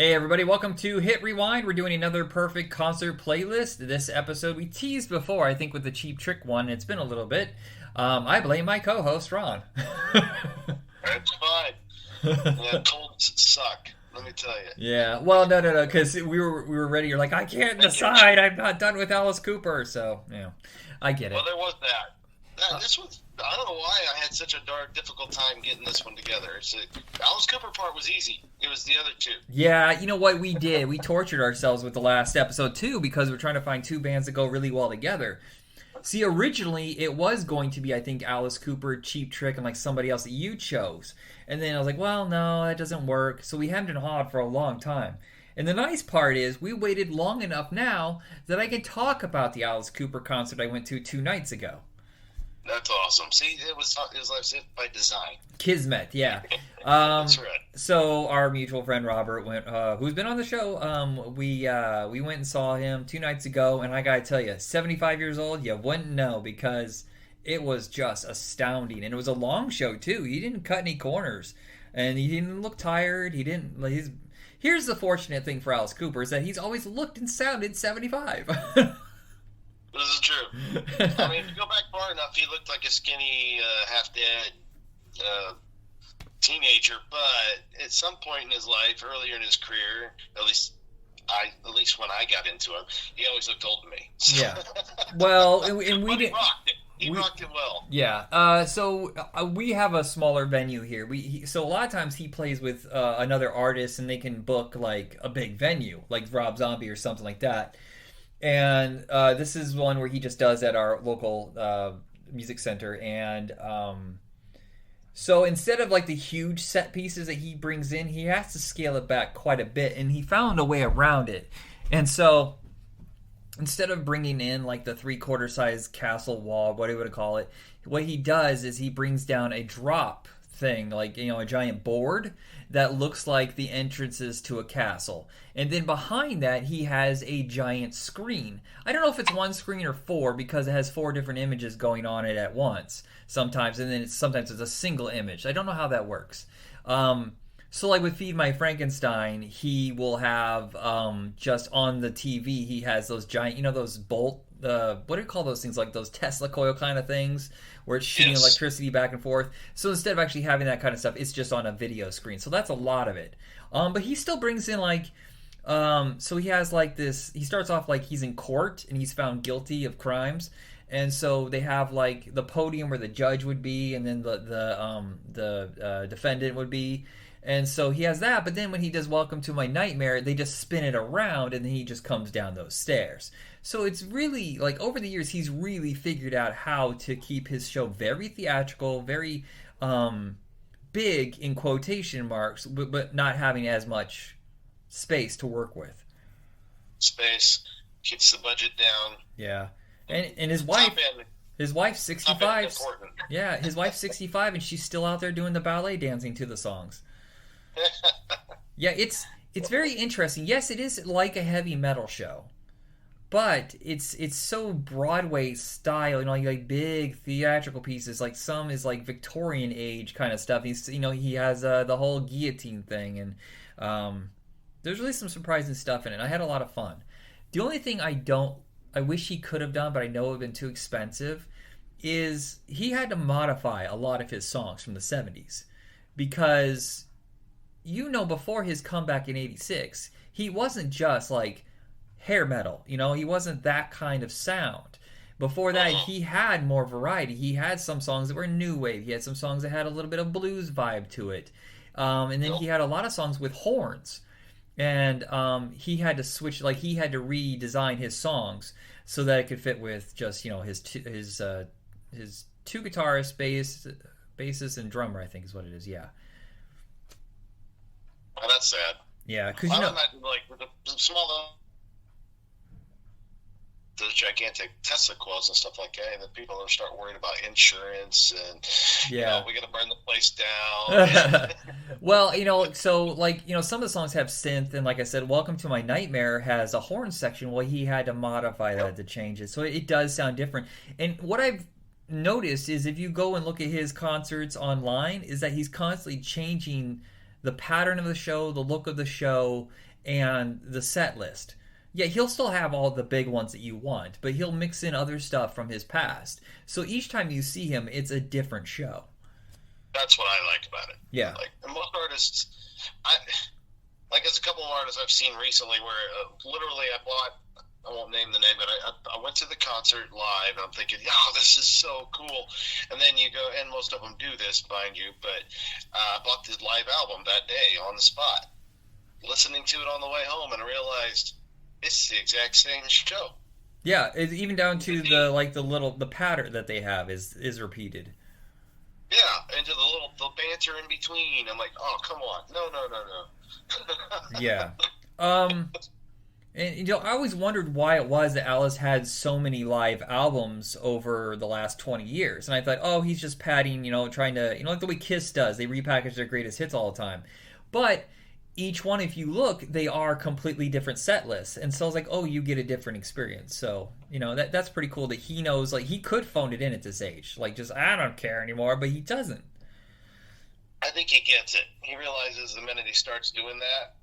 Hey everybody, welcome to Hit Rewind. We're doing another perfect concert playlist. This episode we teased before, I think with the Cheap Trick one. It's been a little bit. I blame my co-host Ron. That's fine. Yeah, colds suck. Let me tell you. Yeah, well, no, because we were ready. You're like, I can't decide. I'm not done with Alice Cooper, so yeah, I get it. Well, there was that. This was. I don't know why I had such a difficult time getting this one together. The Alice Cooper part was easy. It was the other two. Yeah, you know what we did? We tortured ourselves with the last episode too because we're trying to find two bands that go really well together. See, originally it was going to be, I think, Alice Cooper, Cheap Trick, and like somebody else that you chose. And then I was like, well, no, that doesn't work. So we haven't been hot for a long time. And the nice part is we waited long enough now that I can talk about the Alice Cooper concert I went to 2 nights ago. That's awesome. See, it was like by design. Kismet, yeah. That's right. So our mutual friend Robert went, who's been on the show. We went and saw him 2 nights ago, and I gotta tell you, 75 years old, you wouldn't know because it was just astounding, and it was a long show too. He didn't cut any corners, and he didn't look tired. He didn't. Here's the fortunate thing for Alice Cooper is that he's always looked and sounded 75. This is true. I mean, if you go back far enough, he looked like a skinny, half-dead teenager. But at some point in his life, earlier in his career, at least when I got into him, he always looked old to me. So. Yeah. Well, and we but he did. rocked it. He rocked it well. Yeah. So we have a smaller venue here. So a lot of times he plays with another artist, and they can book like a big venue, like Rob Zombie or something like that. And this is one where he just does at our local music center. And so instead of like the huge set pieces that he brings in, he has to scale it back quite a bit. And he found a way around it. And so instead of bringing in like the 3/4 size castle wall, what do you want to call it, what he does is he brings down a drop thing, like, you know, a giant board that looks like the entrances to a castle. And then behind that, he has a giant screen. I don't know if it's 1 screen or 4 because it has 4 different images going on it at once sometimes, and then sometimes it's a single image. I don't know how that works. So like with Feed My Frankenstein, he will have just on the TV, he has those giant, you know, those bolt, what do you call those things? Like those Tesla coil kind of things where it's shooting electricity back and forth. So instead of actually having that kind of stuff, it's just on a video screen. So that's a lot of it. But he still brings in like, so he has like this, he starts off like he's in court and he's found guilty of crimes. And so they have like the podium where the judge would be, and then the defendant would be. And so he has that, but then when he does Welcome to My Nightmare, they just spin it around and then he just comes down those stairs. So it's really, like, over the years, he's really figured out how to keep his show very theatrical, very big in quotation marks, but not having as much space to work with. Space keeps the budget down. Yeah. And his wife's 65. Yeah, his wife's 65 and she's still out there doing the ballet dancing to the songs. Yeah, it's very interesting. Yes, it is like a heavy metal show, but it's so Broadway style, you know, like big theatrical pieces. Like some is like Victorian age kind of stuff. He's, you know, he has the whole guillotine thing, and there's really some surprising stuff in it. I had a lot of fun. The only thing I wish he could have done, but I know it would have been too expensive, is he had to modify a lot of his songs from the 70s because, you know, before his comeback in 86, he wasn't just like hair metal, you know, he wasn't that kind of sound. Before that, he had more variety. He had some songs that were new wave. He had some songs that had a little bit of blues vibe to it. And then he had a lot of songs with horns. And he had to switch, like he had to redesign his songs so that it could fit with just, you know, his 2 guitarists, bassist, and drummer, I think is what it is, yeah. Oh, that's sad. Yeah, because, you know, like with the small, the gigantic Tesla coils and stuff like that, and then people are start worrying about insurance and you know, we got to burn the place down. Well, you know, so like, you know, some of the songs have synth, and like I said, Welcome to My Nightmare has a horn section. Well, he had to modify that to change it, so it does sound different. And what I've noticed is if you go and look at his concerts online, is that he's constantly changing the pattern of the show, the look of the show, and the set list. Yeah, he'll still have all the big ones that you want, but he'll mix in other stuff from his past. So each time you see him, it's a different show. That's what I like about it. Yeah. Like, and most artists, there's a couple of artists I've seen recently where literally I won't name the name, but I went to the concert live, and I'm thinking, oh, this is so cool. And then you go, and most of them do this, mind you, but I bought the live album that day on the spot, listening to it on the way home, and I realized it's the exact same show. Yeah, even down to the pattern that they have is repeated. Yeah, and to the banter in between. I'm like, oh, come on. No. Yeah. And I always wondered why it was that Alice had so many live albums over the last 20 years. And I thought, oh, he's just padding, trying to, like the way Kiss does. They repackage their greatest hits all the time. But each one, if you look, they are completely different set lists. And so I was like, oh, you get a different experience. So, that's pretty cool that he knows, like, he could phone it in at this age. Like, just, I don't care anymore, but he doesn't. I think he gets it. He realizes the minute he starts doing that,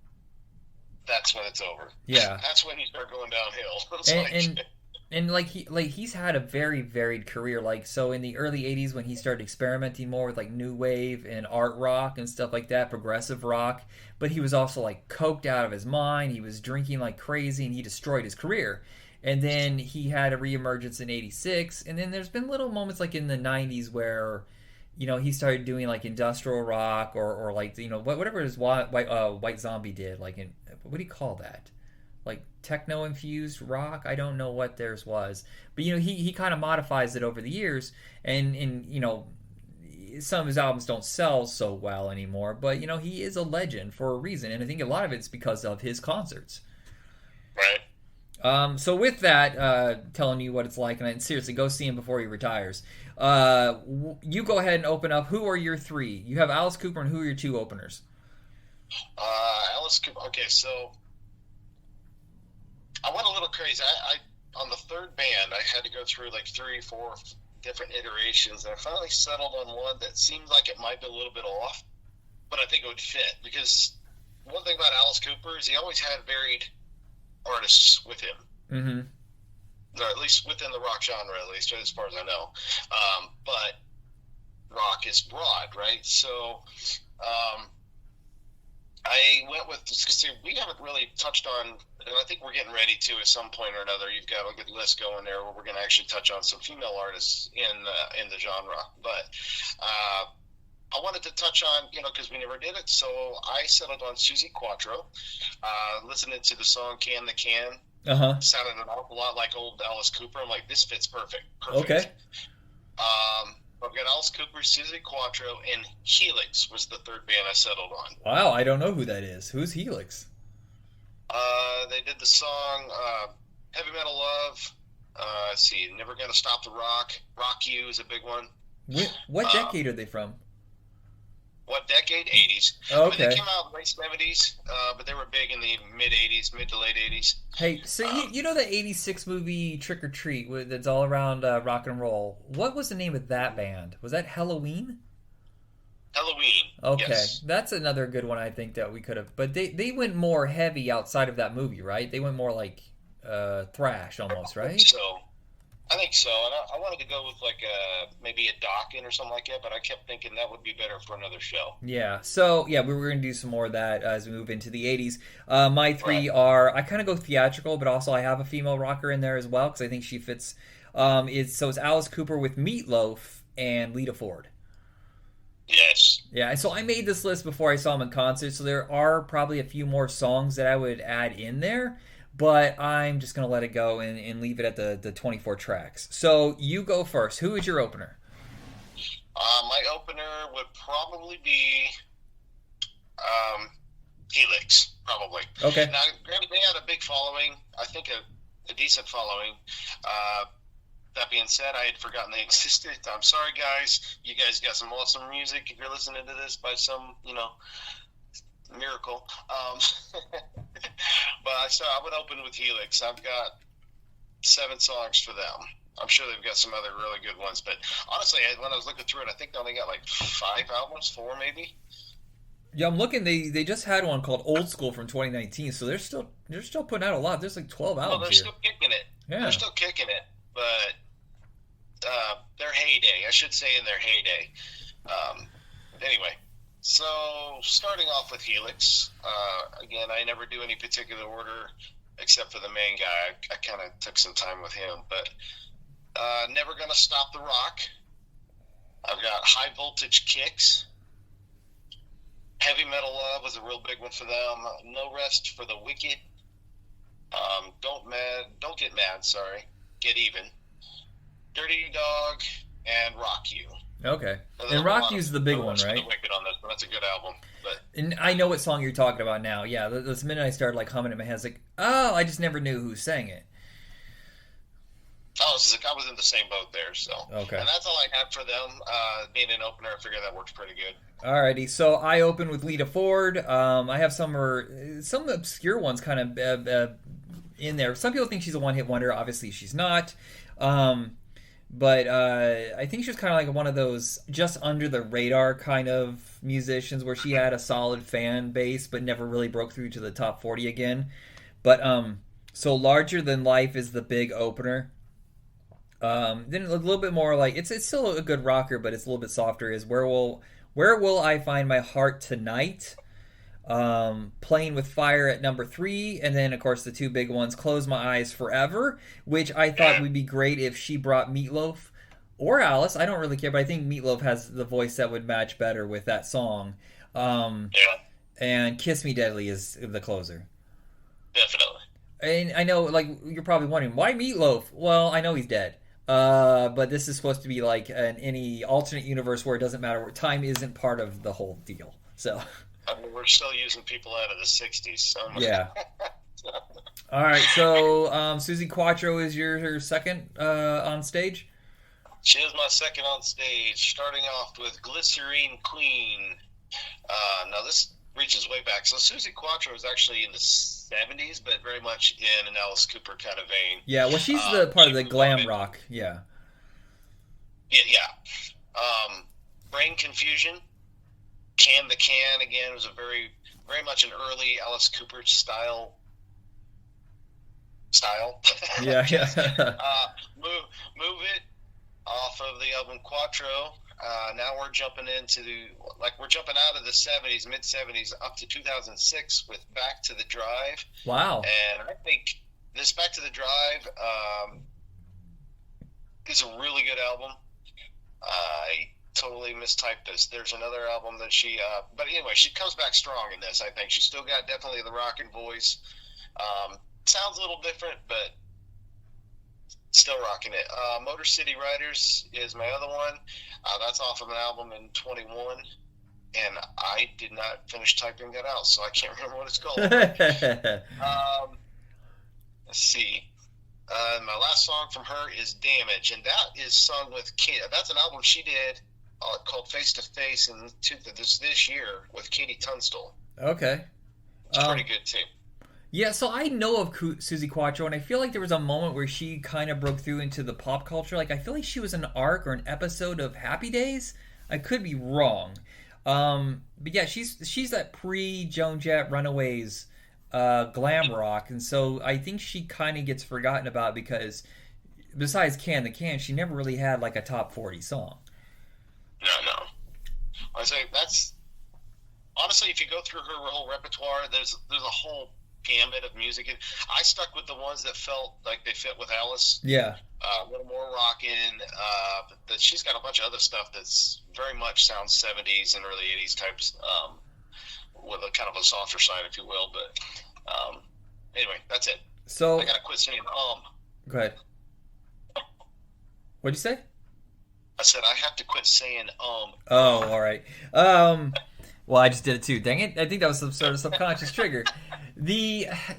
that's when it's over. Yeah. That's when you start going downhill. He's had a very varied career. Like, so in the early 80s when he started experimenting more with like new wave and art rock and stuff like that, progressive rock, but he was also like coked out of his mind. He was drinking like crazy and he destroyed his career. And then he had a reemergence in 86, and then there's been little moments like in the 90s where he started doing like industrial rock or like whatever his White Zombie did, like in, what do you call that? Like techno infused rock. I don't know what theirs was, but he kind of modifies it over the years, and some of his albums don't sell so well anymore. But he is a legend for a reason, and I think a lot of it's because of his concerts. Right. So with that, telling you what it's like, and seriously, go see him before he retires. You go ahead and open up. Who are your three? You have Alice Cooper, and who are your two openers? Alice Cooper. Okay, so I went a little crazy. I on the third band, I had to go through like 3, 4 different iterations, and I finally settled on one that seemed like it might be a little bit off, but I think it would fit, because one thing about Alice Cooper is he always had varied artists with him. Mm-hmm. Or at least within the rock genre, at least as far as I know. But rock is broad, right? So I went with, because we haven't really touched on, and I think we're getting ready to at some point or another. You've got a good list going there where we're going to actually touch on some female artists in the genre. But I wanted to touch on, because we never did it, so I settled on Suzi Quatro, listening to the song Can the Can. Uh-huh. Sounded an awful lot like old Alice Cooper. I'm like, this fits perfect. Okay. I've got Alice Cooper, Suzi Quatro, and Helix was the third band I settled on. Wow, I don't know who that is. Who's Helix? They did the song Heavy Metal Love. Let's see, Never Gonna Stop the Rock. Rock You is a big one. What decade are they from? What decade? 80s. Oh, okay. I mean, they came out in the late 70s, but they were big in the mid to late 80s. Hey, so you know the 86 movie Trick or Treat that's all around rock and roll? What was the name of that band? Was that Halloween? Halloween. Okay, yes. That's another good one I think that we could have. But they went more heavy outside of that movie, right? They went more like thrash almost, right? I think so. And I wanted to go with like maybe a Dokken or something like that, but I kept thinking that would be better for another show. Yeah. So, yeah, we were going to do some more of that as we move into the 80s. My three are, I kind of go theatrical, but also I have a female rocker in there as well because I think she fits. It's Alice Cooper with Meatloaf and Lita Ford. Yes. Yeah, so I made this list before I saw them in concert, so there are probably a few more songs that I would add in there. But I'm just going to let it go and leave it at the 24 tracks. So you go first. Who is your opener? My opener would probably be Helix, probably. Okay. Now, granted, they had a big following. I think a decent following. That being said, I had forgotten they existed. I'm sorry, guys. You guys got some awesome music if you're listening to this by some, miracle. But so I would open with Helix. I've got 7 songs for them. I'm sure they've got some other really good ones, but honestly, when I was looking through it, I think they only got like 5 albums, 4 maybe. Yeah, I'm looking. They just had one called Old School from 2019, so they're still putting out a lot. There's like 12 Well, albums they're here. still kicking it. They're Yeah. still kicking it, but their heyday, I should say, in their heyday. Um, anyway, so starting off with Helix. Again, I never do any particular order except for the main guy. I kind of took some time with him, but Never Gonna Stop the Rock. I've got High Voltage Kicks. Heavy Metal Love was a real big one for them. No Rest for the Wicked. Don't Get Mad. Sorry, Get Even. Dirty Dog and Rock You. Okay. So And Rock You's the big no one, Rest for right? the Wicked on this, but that's a good album. But And I know what song you're talking about now. Yeah, this minute I started like humming in my head, it's like, oh, I just never knew who sang it. I was in the same boat there. So Okay. and that's all I had for them. Being an opener, I figured that works pretty good. Alrighty, so I open with Lita Ford. I have some obscure ones kind of in there. Some people think she's a one-hit wonder. Obviously, she's not. But I think she was kind of like one of those just under the radar kind of musicians where she had a solid fan base but never really broke through to the top 40 again. But so Larger Than Life is the big opener. Then a little bit more like it's still a good rocker, but it's a little bit softer. Is Where Will I Find My Heart Tonight? Playing with Fire at number 3, and then of course the two big ones, Close My Eyes Forever, which I thought would be great if she brought Meatloaf or Alice. I don't really care, but I think Meatloaf has the voice that would match better with that song. Yeah, And Kiss Me Deadly is the closer. definitely. And I know, like, you're probably wondering why Meatloaf. Well, I know he's dead. But this is supposed to be like any alternate universe where it doesn't matter, where time isn't part of the whole deal. So. I mean, we're still using people out of the '60s. So Yeah. All right. So Suzi Quatro is your second on stage. She is my second on stage, starting off with Glycerine Queen. Now, this reaches way back. So Suzi Quatro was actually in the '70s, but very much in an Alice Cooper kind of vein. Yeah. Well, she's the part of the glam rock. Yeah. Yeah. Brain Confusion. Can the Can, again, was a very much an early Alice Cooper style. Yeah. Yeah. Move It, off of the album Quatro. Now we're jumping we're jumping out of the '70s, mid '70s, up to 2006 with Back to the Drive. Wow. And I think this Back to the Drive is a really good album. I totally mistyped this. There's another album that but anyway, she comes back strong in this. I think she's still got definitely the rockin' voice. Sounds a little different, but still rocking it. Motor City Riders is my other one. That's off of an album in '21, and I did not finish typing that out, so I can't remember what it's called. Let's see. My last song from her is Damage, and that is sung with Katie. That's an album she did called Face to Face in this year with Katie Tunstall. Okay. It's pretty good, too. Yeah, so I know of Suzi Quatro, and I feel like there was a moment where she kind of broke through into the pop culture. Like, I feel like she was an arc or an episode of Happy Days. I could be wrong. But yeah, she's that pre-Joan Jett Runaways glam rock, and so I think she kind of gets forgotten about because besides Can the Can, she never really had like a top 40 song. No. I say that's honestly, if you go through her whole repertoire, there's a whole gambit of music. And I stuck with the ones that felt like they fit with Alice. Yeah. A little more rockin'. But she's got a bunch of other stuff that's very much sounds '70s and early '80s types, with a kind of a softer side, if you will. But anyway, that's it. So I gotta quit saying Go ahead. What'd you say? I said I have to quit saying Oh, all right. Well, I just did it too. Dang it! I think that was some sort of subconscious trigger.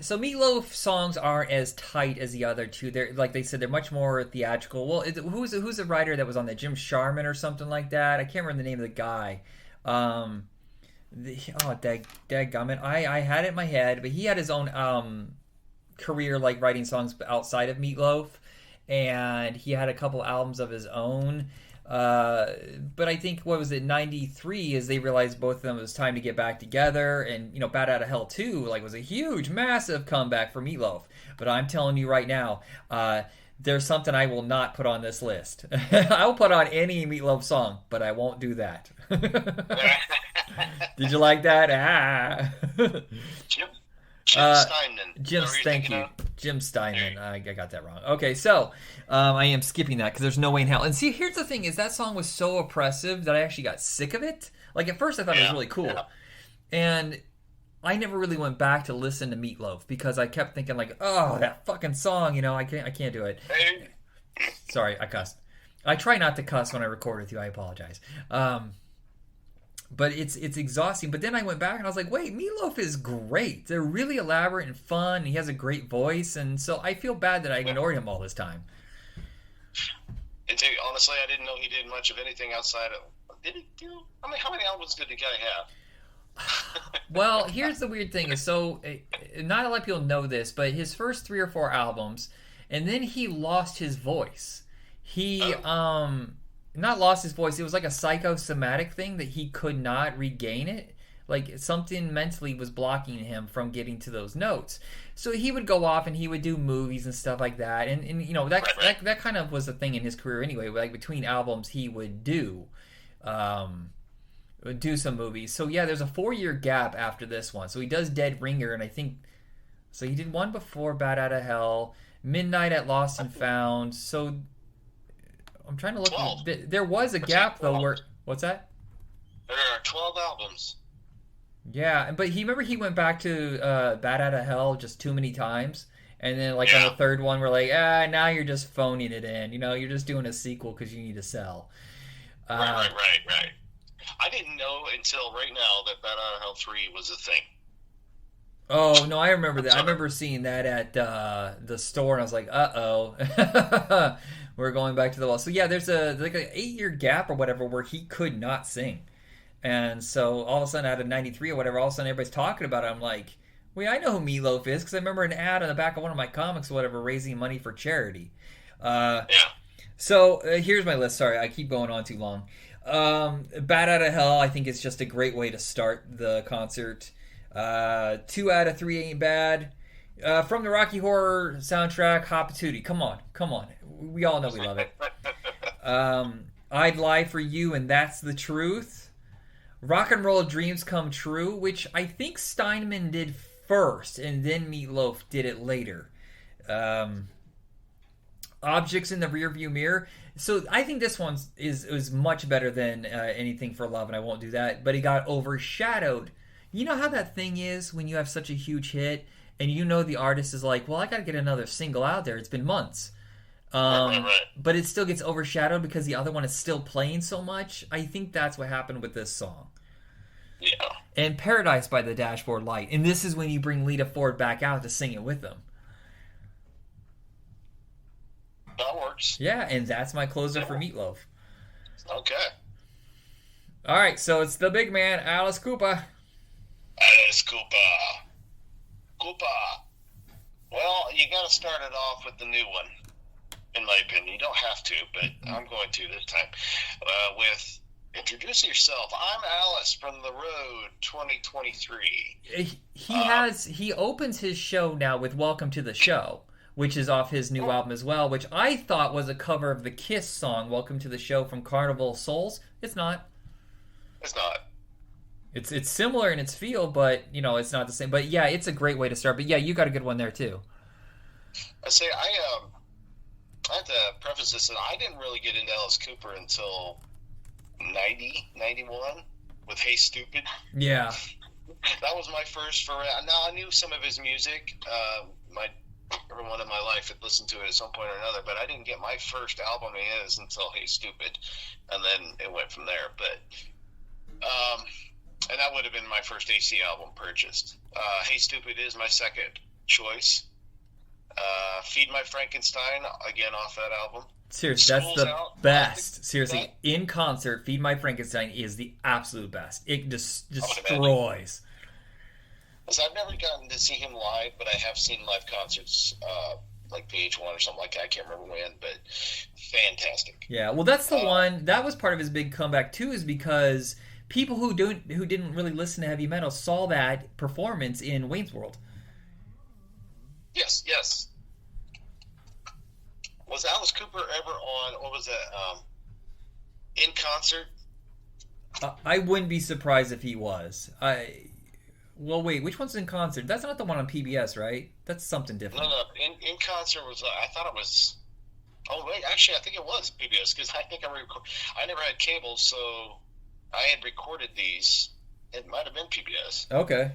So Meatloaf songs aren't as tight as the other two. They're like they said, they're much more theatrical. Well, who's the writer that was on that? Jim Sharman or something like that. I can't remember the name of the guy. Dadgummit. I had it in my head, but he had his own career like writing songs outside of Meatloaf, and he had a couple albums of his own. But I think, what was it, 93, is they realized both of them it was time to get back together. And, Bat Out of Hell 2, like, was a huge, massive comeback for Meatloaf. But I'm telling you right now, there's something I will not put on this list. I will put on any Meatloaf song, but I won't do that. Did you like that? Jim Steinman. Thank you. Jim Steinman. I got that wrong. Okay, so I am skipping that because there's no way in hell. And see, here's the thing: is that song was so oppressive that I actually got sick of it. Like at first, I thought it was really cool, and I never really went back to listen to Meatloaf because I kept thinking like, oh, that fucking song. I can't do it. Hey. Sorry, I cussed. I try not to cuss when I record with you. I apologize. But it's exhausting. But then I went back and I was like, wait, Meatloaf is great. They're really elaborate and fun. He has a great voice. And so I feel bad that I ignored him all this time. And honestly, I didn't know he did much of anything outside of... Did he do... I mean, how many albums did the guy have? Well, here's the weird thing. Is so not a lot of people know this, but his first 3 or 4 albums, and then he lost his voice. He... not lost his voice. It was like a psychosomatic thing that he could not regain it. Like something mentally was blocking him from getting to those notes. So he would go off and he would do movies and stuff like that. And that kind of was a thing in his career anyway. Like between albums, he would do some movies. So yeah, there's a 4-year gap after this one. So he does Dead Ringer, and I think so. He did one before Bat Out of Hell, Midnight at Lost and Found. So. I'm trying to look. 12. There was a gap though. Where what's that? There are 12 albums. Yeah, but he went back to Bat Out of Hell just too many times, and then on the third one, we're like, now you're just phoning it in. You're just doing a sequel because you need to sell. Right. I didn't know until right now that Bat Out of Hell 3 was a thing. Oh no, I remember that. I remember seeing that at the store, and I was like, uh-oh. We're going back to the wall. So yeah, there's like an 8-year gap or whatever where he could not sing. And so all of a sudden out of 93 or whatever, all of a sudden everybody's talking about it. I'm like, wait, I know who Meatloaf is because I remember an ad on the back of one of my comics or whatever raising money for charity. So here's my list. Sorry, I keep going on too long. Bat Out of Hell, I think it's just a great way to start the concert. 2 out of 3 ain't bad. From the Rocky Horror soundtrack, Hot Patootie. Come on. We all know we love it. I'd Lie for You, and That's the Truth. Rock and Roll Dreams Come True, which I think Steinman did first, and then Meatloaf did it later. Objects in the Rearview Mirror. So I think this one is much better than Anything for Love, and I won't do that. But it got overshadowed. You know how that thing is when you have such a huge hit, and the artist is like, well, I got to get another single out there. It's been months. Right. But it still gets overshadowed because the other one is still playing so much. I think that's what happened with this song. Yeah. And Paradise by the Dashboard Light. And this is when you bring Lita Ford back out to sing it with them. That works. Yeah, and that's my closer for Meatloaf. Okay. All right, so it's the big man, Alice Cooper. Alice Cooper. Well, you got to start it off with the new one. In my opinion, you don't have to, but I'm going to this time. With Introduce Yourself. I'm Alice from the Road 2023. He opens his show now with Welcome to the Show, which is off his new album as well, which I thought was a cover of the Kiss song Welcome to the Show from Carnival of Souls. It's not. It's not. It's similar in its feel, but it's not the same. But yeah, it's a great way to start. But yeah, you got a good one there too. I say I have to preface this that I didn't really get into Alice Cooper until 90, 91 with Hey Stupid. Yeah. That was my first for now I knew some of his music. Everyone in my life had listened to it at some point or another, but I didn't get my first album of his until Hey Stupid, and then it went from there. But and that would have been my first AC album purchased. Hey Stupid is my second choice. Feed My Frankenstein, again off that album. Seriously, that's the best. Seriously, in concert, Feed My Frankenstein is the absolute best. It just destroys. So I've never gotten to see him live, but I have seen live concerts like VH1 or something like that. I can't remember when, but fantastic. Yeah, well, that's the one that was part of his big comeback too, is because people who didn't really listen to heavy metal saw that performance in Wayne's World. Yes, yes. Was Alice Cooper ever on? What was that? In concert? I wouldn't be surprised if he was. Well, wait, which one's in concert? That's not the one on PBS, right? That's something different. No, no. In concert was. I thought it was. Oh wait, actually, I think it was PBS because I think I never had cable, so I had recorded these. It might have been PBS. Okay.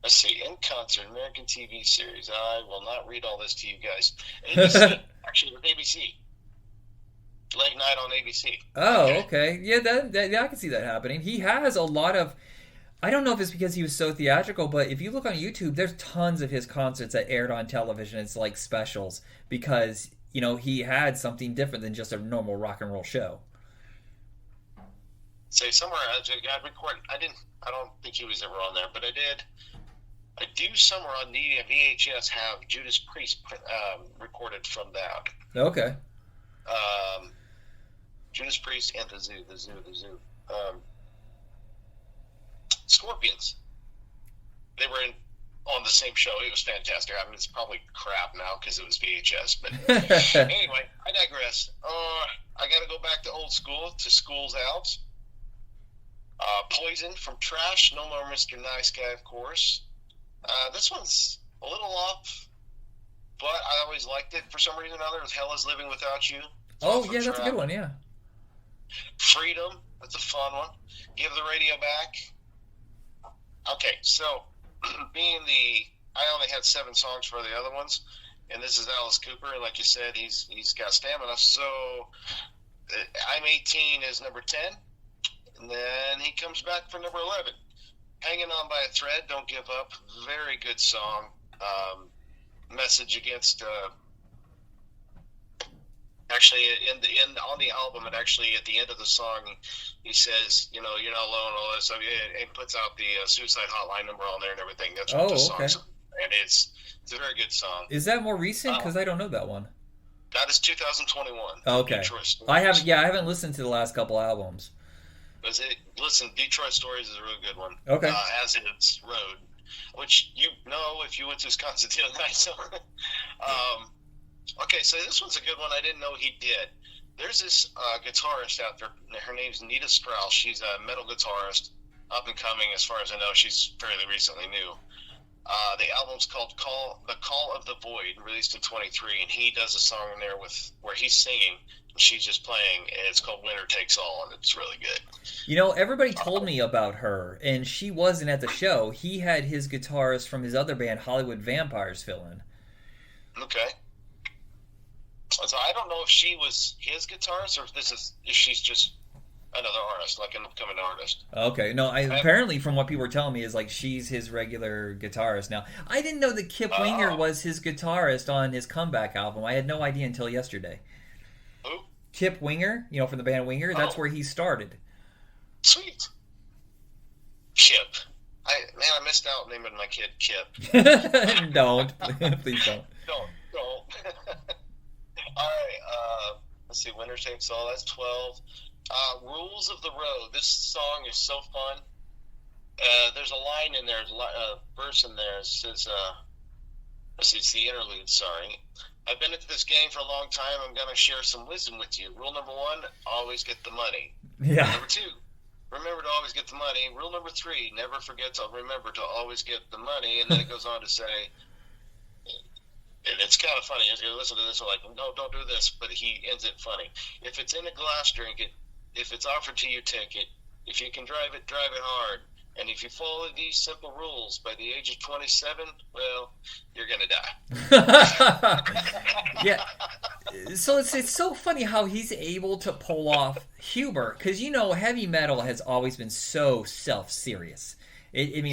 Let's see. In concert, American TV series. I will not read all this to you guys. ABC. Actually, with ABC. Late night on ABC. Oh, okay. Yeah, yeah, I can see that happening. He has a lot of. I don't know if it's because he was so theatrical, but if you look on YouTube, there's tons of his concerts that aired on television. It's like specials because, you know, he had something different than just a normal rock and roll show. Say somewhere I record. I don't think he was ever on there, but I did. I do somewhere on the VHS have Judas Priest recorded from that. Okay. Judas Priest and the Zoo. Scorpions. They were on the same show. It was fantastic. I mean, it's probably crap now because it was VHS. But anyway, I digress. I got to go back to old school, to Schools Out. Poison from Trash. No More Mr. Nice Guy, of course. This one's a little off, but I always liked it for some reason or other. It was Hell is Living Without You. Oh, yeah, that's a good one, yeah. Freedom. That's a fun one. Give the Radio Back. Okay, so I only had 7 songs for the other ones, and this is Alice Cooper, and like you said, he's got stamina. So I'm 18 is number 10, and then he comes back for number 11. Hanging On by a Thread, Don't Give Up. Very good song. Message against. Actually, on the album, it actually at the end of the song, he says, you know, you're not alone, all this. So he puts out the suicide hotline number on there and everything. That's what the song's. And it's a very good song. Is that more recent? Because I don't know that one. That is 2021. Okay. I haven't listened to the last couple albums. Listen, Detroit Stories is a really good one. Okay. As is Road, which you know if you went to Wisconsin the other night. So, okay, so this one's a good one. I didn't know he did. There's this guitarist out there. Her name's Nita Strauss. She's a metal guitarist, up and coming as far as I know. She's fairly recently new. The album's called The Call of the Void, released in 23, and he does a song in there where he's singing and she's just playing, and it's called Winner Takes All, and it's really good. You know, everybody told me about her, and she wasn't at the show. He had his guitarist from his other band, Hollywood Vampires, fill in. Okay. So I don't know if she was his guitarist or if she's just another artist, like an upcoming artist. Okay, no, apparently from what people were telling me is like she's his regular guitarist now. I didn't know that Kip Winger was his guitarist on his comeback album. I had no idea until yesterday. Who? Kip Winger, you know, from the band Winger. That's where he started. Sweet. Kip. I missed out naming my kid Kip. Don't. Please don't. Don't. All right, let's see, Winner Takes All, that's 12. Rules of the Road, this song is so fun. There's a line in there, a verse in there, it says, let's see, it's the interlude, sorry. I've been into this game for a long time, I'm going to share some wisdom with you. Rule number 1, always get the money. Yeah. Number 2, remember to always get the money. Rule number 3, never forget to remember to always get the money. And then it goes on to say, and it's kind of funny. You listen to this, you're like, no, don't do this. But he ends it funny. If it's in a glass, drink it. If it's offered to you, take it. If you can drive it hard. And if you follow these simple rules by the age of 27, well, you're going to die. Yeah. So it's so funny how he's able to pull off humor. Because, you know, heavy metal has always been so self-serious. In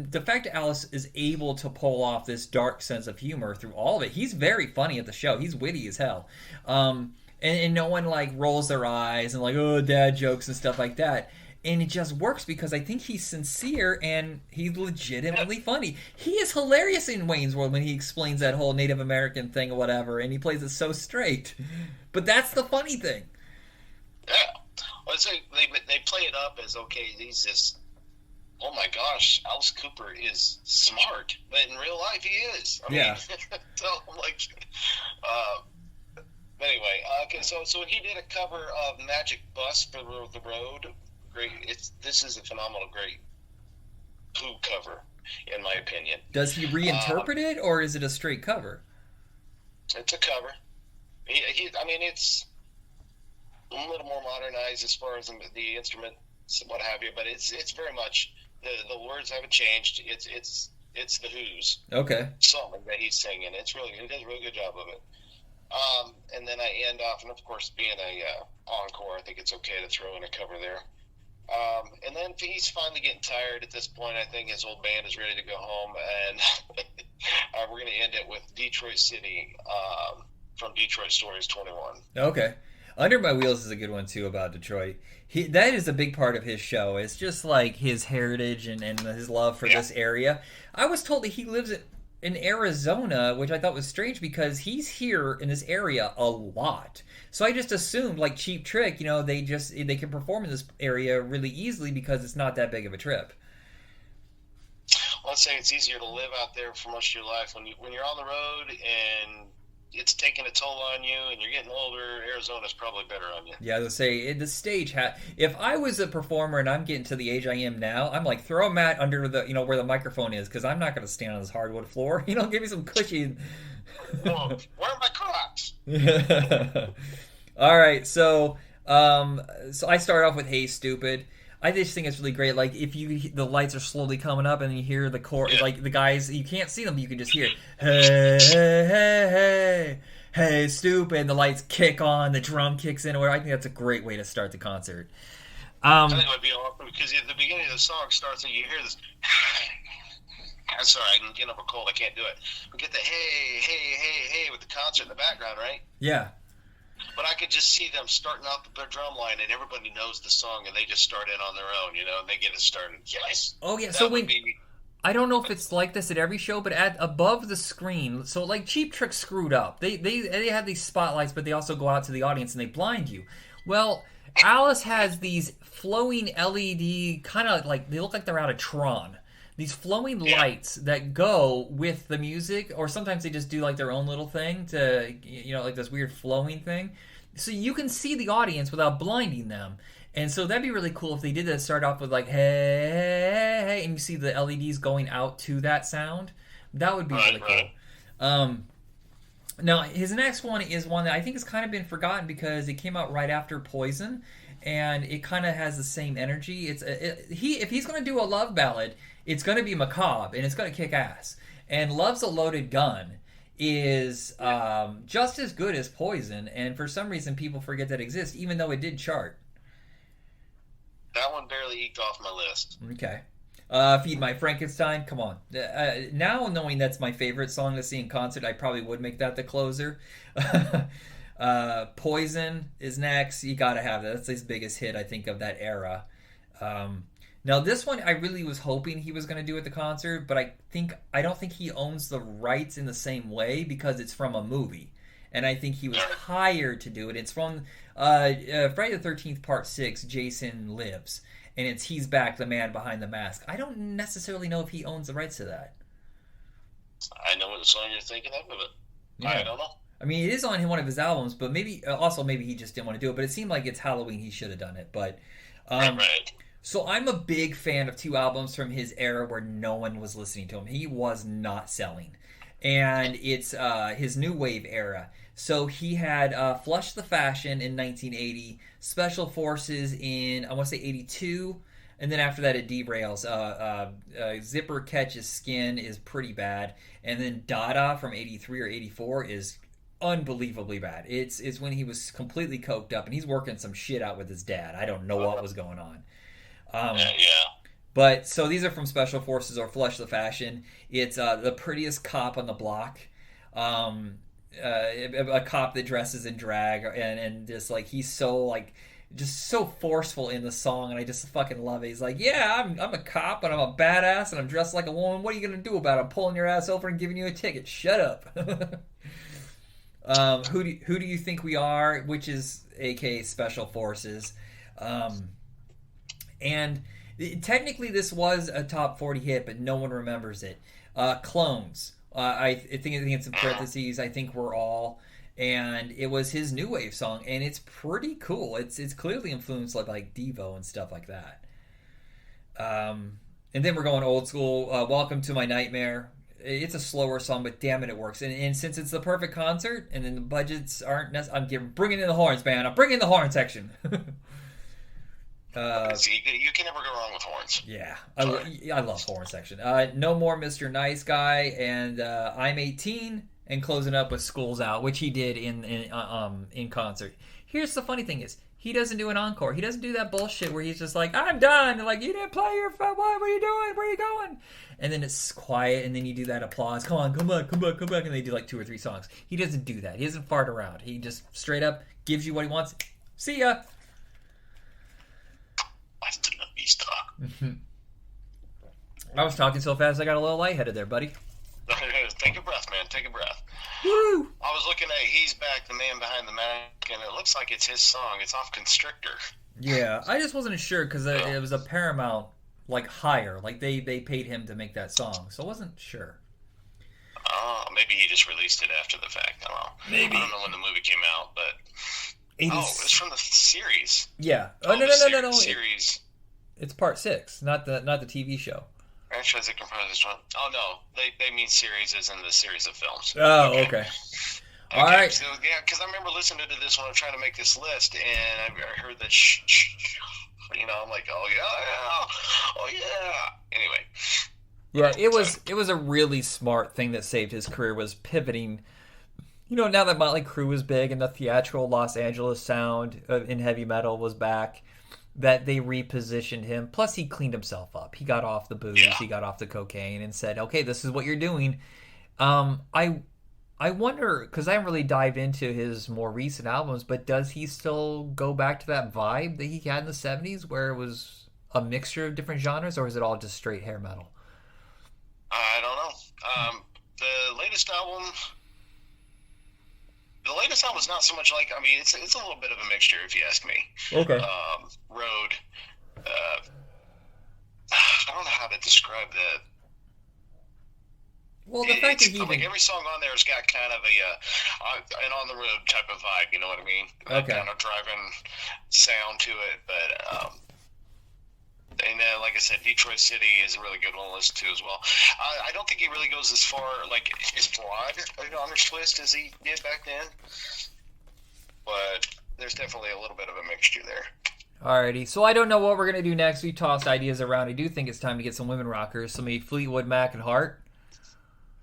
the fact that Alice is able to pull off this dark sense of humor through all of it, he's very funny at the show. He's witty as hell. And no one, like, rolls their eyes and, like, oh, dad jokes and stuff like that. and it just works because I think he's sincere and he's legitimately funny. He is hilarious in Wayne's World when he explains that whole Native American thing or whatever, and he plays it so straight. But that's the funny thing. Yeah. Well, it's like they play it up as, okay, he's this, oh my gosh, Alice Cooper is smart, but in real life he is. I mean, so I'm like, anyway, okay, so he did a cover of Magic Bus for the Road. Great, this is a phenomenal, great Who cover, in my opinion. Does he reinterpret it, or is it a straight cover? It's a cover. I mean, it's a little more modernized as far as the instruments, what have you, but it's very much the words haven't changed. It's the Who's song that he's singing. He does a really good job of it. And then I end off, and of course, being a encore, I think it's okay to throw in a cover there. And then he's finally getting tired at this point. I think his old band is ready to go home, and we're going to end it with Detroit City from Detroit Stories 21. Okay. Under My Wheels is a good one, too, about Detroit. That is a big part of his show. It's just like his heritage and his love for this area. I was told that he lives in Arizona, which I thought was strange because he's here in this area a lot. So I just assumed, like Cheap Trick, they can perform in this area really easily because it's not that big of a trip. Well, I'd say it's easier to live out there for most of your life. When you're on the road and it's taking a toll on you and you're getting older, Arizona's probably better on you. Yeah, I was say the stage hat. If I was a performer and I'm getting to the age I am now, I'm like, throw a mat under the where the microphone is, because I'm not going to stand on this hardwood floor. Give me some cushion. Where are my Crocs? All right, so I start off with "Hey Stupid." I just think it's really great. Like if the lights are slowly coming up and you hear the chorus, like the guys, you can't see them, but you can just hear, hey, hey, hey, hey, hey, stupid. And the lights kick on, the drum kicks in. I think that's a great way to start the concert. I think it would be awesome because at the beginning of the song starts and you hear this. I'm sorry, I'm getting up a cold. I can't do it. We get the hey, hey, hey, hey with the concert in the background, right? Yeah. But I could just see them starting out the drum line, and everybody knows the song, and they just start in on their own, and they get it started. Yes. Oh yeah. So I don't know if it's like this at every show, but above the screen, so like Cheap Trick screwed up. They have these spotlights, but they also go out to the audience and they blind you. Well, Alice has these flowing LED, kind of like they look like they're out of Tron. These flowing lights that go with the music, or sometimes they just do like their own little thing to, like this weird flowing thing. So you can see the audience without blinding them. And so that'd be really cool if they did that, start off with like, hey, hey, hey, and you see the LEDs going out to that sound. That would be really cool. Now, his next one is one that I think has kind of been forgotten because it came out right after Poison, and it kind of has the same energy. If he's going to do a love ballad, it's going to be macabre, and it's going to kick ass. And Love's a Loaded Gun is just as good as Poison, and for some reason people forget that exists, even though it did chart. That one barely eked off my list. Okay. Feed My Frankenstein, come on. Now knowing that's my favorite song to see in concert, I probably would make that the closer. Poison is next. You gotta have that. That's his biggest hit, I think, of that era. Now this one I really was hoping he was going to do at the concert, but I don't think he owns the rights in the same way because it's from a movie, and I think he was hired to do it. It's from Friday the 13th Part 6, Jason Lives, and it's He's Back, the Man Behind the Mask. I don't necessarily know if he owns the rights to that. I know what song you're thinking of, but I don't know. I mean, it is on one of his albums, but maybe he just didn't want to do it. But it seemed like it's Halloween, he should have done it. But right. So I'm a big fan of two albums from his era where no one was listening to him. He was not selling. And it's his new wave era. So he had Flush the Fashion in 1980, Special Forces in, I want to say 82, and then after that it derails. Zipper Catches Skin is pretty bad. And then Dada from 83 or 84 is unbelievably bad. It's when he was completely coked up, and he's working some shit out with his dad. I don't know what was going on. But so these are from Special Forces or Flush the Fashion. It's The Prettiest Cop on the Block, a cop that dresses in drag, and just like he's so like just so forceful in the song, and I just fucking love it. He's like, "Yeah, I'm a cop, and I'm a badass, and I'm dressed like a woman. What are you gonna do about it? I'm pulling your ass over and giving you a ticket. Shut up." Who do you think we are? Which is AKA Special Forces, and technically this was a top 40 hit, but no one remembers it. Clones. I think it's in parentheses. I think we're all. And it was his new wave song, and it's pretty cool. It's clearly influenced like Devo and stuff like that. And then we're going old school. Welcome to My Nightmare. It's a slower song, but damn it, it works. And since it's the perfect concert, and then the budgets aren't I'm bringing in the horns, man. I'm bringing in the horn section. You can never go wrong with horns. Yeah, I love horn section. No More Mr. Nice Guy, and I'm 18. And closing up with School's Out, which he did in concert. Here's the funny thing is, he doesn't do an encore. He doesn't do that bullshit where he's just like, I'm done. And like, you didn't play your what are you doing? Where are you going? And then it's quiet, and then you do that applause. Come on, come back. And they do like 2 or 3 songs. He doesn't do that. He doesn't fart around. He just straight up gives you what he wants. See ya. I was talking so fast I got a little lightheaded there, buddy. Take a breath, man. Take a breath. Woo! I was looking at He's Back, the Man Behind the Mask, and it looks like it's his song. It's off Constrictor. Yeah, I just wasn't sure because it was a Paramount, like, hire. Like, they paid him to make that song, so I wasn't sure. Maybe he just released it after the fact. I don't know. Maybe. I don't know when the movie came out, but... 80s. Oh, it's from the series. Yeah. No. Series. It's part 6, not the TV show. Franchise that comprises one. Oh no, they mean series as in the series of films. Oh, okay. All right. So, yeah, because I remember listening to this when I'm trying to make this list, and I heard that I'm like, oh yeah. Anyway. Yeah, it was a really smart thing that saved his career, was pivoting. Now that Motley Crue was big and the theatrical Los Angeles sound in heavy metal was back, that they repositioned him. Plus, he cleaned himself up. He got off the booze. Yeah. He got off the cocaine and said, okay, this is what you're doing. I wonder, because I haven't really dived into his more recent albums, but does he still go back to that vibe that he had in the 70s where it was a mixture of different genres, or is it all just straight hair metal? I don't know. The latest album is not so much like, it's a little bit of a mixture, if you ask me. Okay. Road. I don't know how to describe that. Well, the fact that like every song on there has got kind of an on the road type of vibe. You know what I mean? Okay. Kind of driving sound to it, but and like I said, Detroit City is a really good one to listen to as well. I don't think he really goes as far, like, as broad on his twist as he did back then, but there's definitely a little bit of a mixture there. Alrighty, so I don't know what we're going to do next. We tossed ideas around. I do think it's time to get some women rockers, some Fleetwood Mac and Hart.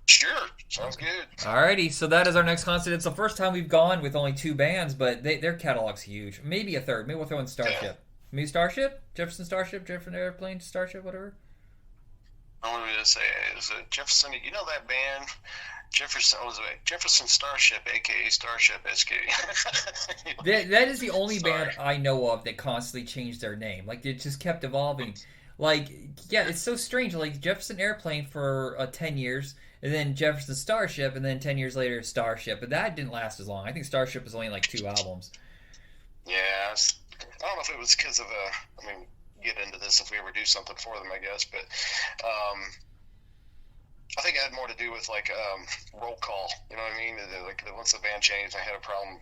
Sure, sounds good. Alrighty, so that is our next concert. It's the first time we've gone with only 2 bands, but their catalog's huge. Maybe a third. Maybe we'll throw in Starship. Yeah. Maybe Starship? Jefferson Starship? Jefferson Airplane Starship? Whatever? I want to say, is it Jefferson? You know that band? Jefferson Starship, a.k.a. Starship SK. that is the only band I know of that constantly changed their name. Like, it just kept evolving. Like, yeah, it's so strange. Like, Jefferson Airplane for 10 years, and then Jefferson Starship, and then 10 years later, Starship. But that didn't last as long. I think Starship was only like 2 albums. Yeah, I don't know if it was because of get into this if we ever do something for them, I guess, but I think it had more to do with like roll call. You know what I mean? Like once the band changed, I had a problem.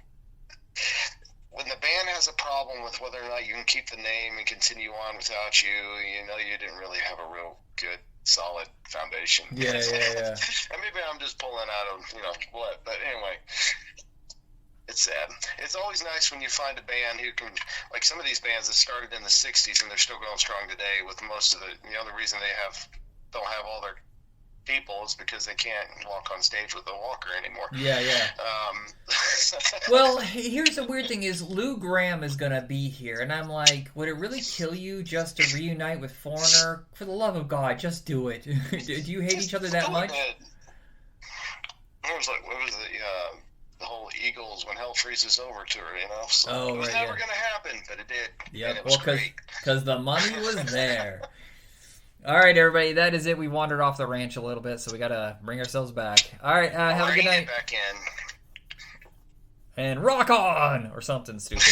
When the band has a problem with whether or not you can keep the name and continue on without you, you didn't really have a real good, solid foundation. Yeah. And maybe I'm just pulling out of what, but anyway. It's sad. It's always nice when you find a band who can, like some of these bands that started in the 60s and they're still going strong today with most of the reason they don't have all their people is because they can't walk on stage with a walker anymore. Yeah. Well, here's the weird thing is Lou Gramm is going to be here, and I'm like, would it really kill you just to reunite with Foreigner? For the love of God, just do it. Do you hate each other that much? What was the whole Eagles When Hell Freezes Over tour, so it was never going to happen, but it did. did. Yep. And it was great. Because the money was there. All right, everybody, that is it. We wandered off the ranch a little bit, so we got to bring ourselves back. All right, have a good night. Back in. And rock on! Or something stupid.